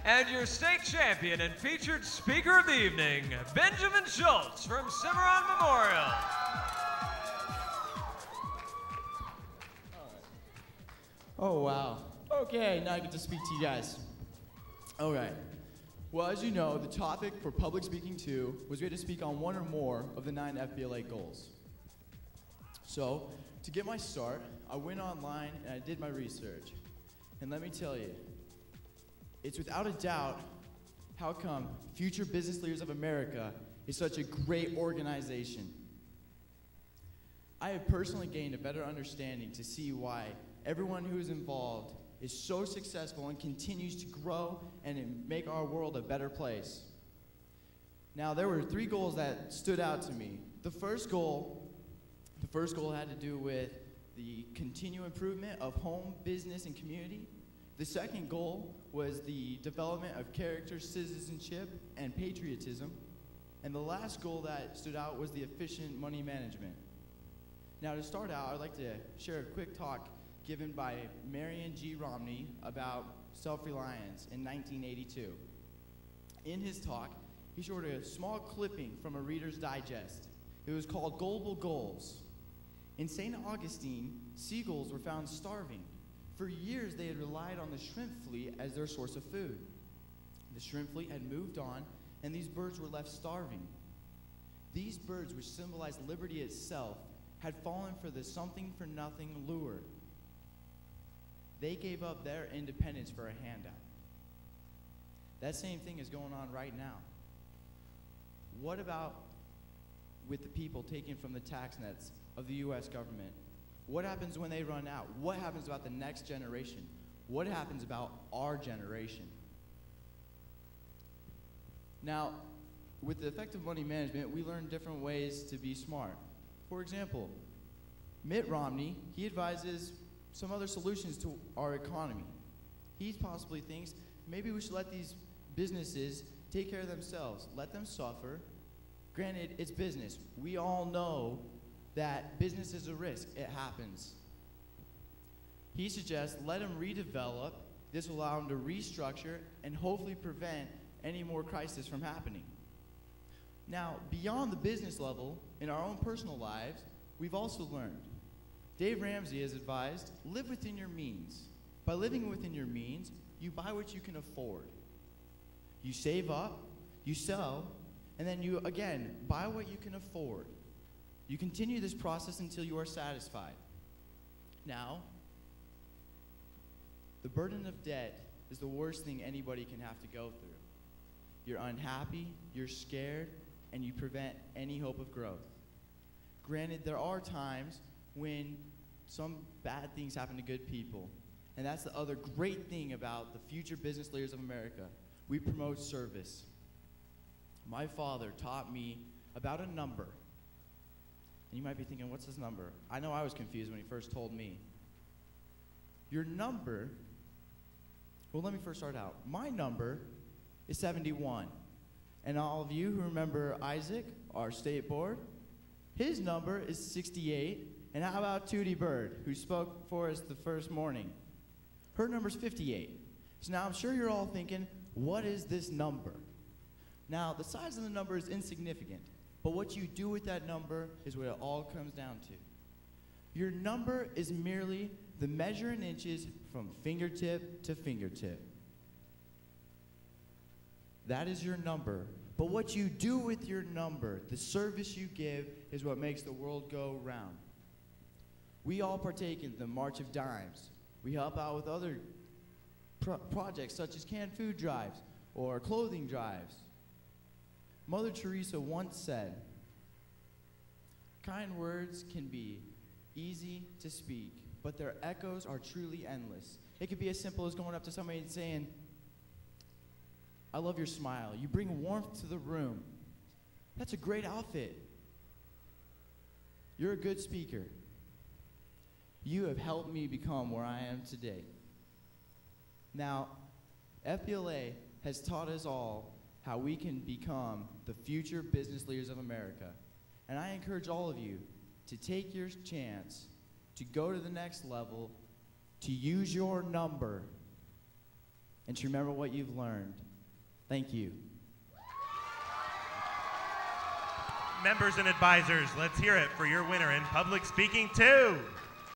And your state champion and featured speaker of the evening, Benjamin Schultz from Cimarron Memorial. Oh, wow. Okay, now I get to speak to you guys. All right. Well, as you know, the topic for Public Speaking 2 was we had to speak on one or more of the 9 FBLA goals. So, to get my start, I went online and I did my research. And let me tell you, it's without a doubt how come Future Business Leaders of America is such a great organization. I have personally gained a better understanding to see why everyone who is involved is so successful and continues to grow and make our world a better place. Now, there were 3 goals that stood out to me. The first goal had to do with the continued improvement of home, business, and community. The second goal was the development of character, citizenship, and patriotism. And the last goal that stood out was the efficient money management. Now, to start out, I'd like to share a quick talk given by Marion G. Romney about self-reliance in 1982. In his talk, he showed a small clipping from a Reader's Digest. It was called Global Goals. In St. Augustine, seagulls were found starving. For years, they had relied on the shrimp fleet as their source of food. The shrimp fleet had moved on, and these birds were left starving. These birds, which symbolized liberty itself, had fallen for the something-for-nothing lure. They gave up their independence for a handout. That same thing is going on right now. What about with the people taken from the tax nets of the U.S. government? What happens when they run out? What happens about the next generation? What happens about our generation? Now, with the effective money management, we learn different ways to be smart. For example, Mitt Romney, he advises some other solutions to our economy. He possibly thinks maybe we should let these businesses take care of themselves, let them suffer. Granted, it's business. We all know that business is a risk. It happens. He suggests let them redevelop. This will allow them to restructure and hopefully prevent any more crisis from happening. Now, beyond the business level, in our own personal lives, we've also learned. Dave Ramsey has advised, live within your means. By living within your means, you buy what you can afford. You save up, you sell, and then you, again, buy what you can afford. You continue this process until you are satisfied. Now, the burden of debt is the worst thing anybody can have to go through. You're unhappy, you're scared, and you prevent any hope of growth. Granted, there are times when some bad things happen to good people. And that's the other great thing about the Future Business Leaders of America. We promote service. My father taught me about a number. And you might be thinking, what's this number? I know I was confused when he first told me. Your number, well, let me first start out. My number is 71. And all of you who remember Isaac, our state board, his number is 68. And how about Tootie Bird, who spoke for us the first morning? Her number's 58. So now I'm sure you're all thinking, what is this number? Now, the size of the number is insignificant, but what you do with that number is what it all comes down to. Your number is merely the measure in inches from fingertip to fingertip. That is your number. But what you do with your number, the service you give, is what makes the world go round. We all partake in the March of Dimes. We help out with other projects such as canned food drives or clothing drives. Mother Teresa once said, "Kind words can be easy to speak, but their echoes are truly endless." It could be as simple as going up to somebody and saying, "I love your smile. You bring warmth to the room. That's a great outfit. You're a good speaker. You have helped me become where I am today." Now, FBLA has taught us all how we can become the future business leaders of America. And I encourage all of you to take your chance to go to the next level, to use your number, and to remember what you've learned. Thank you. Members and advisors, let's hear it for your winner in Public Speaking 2.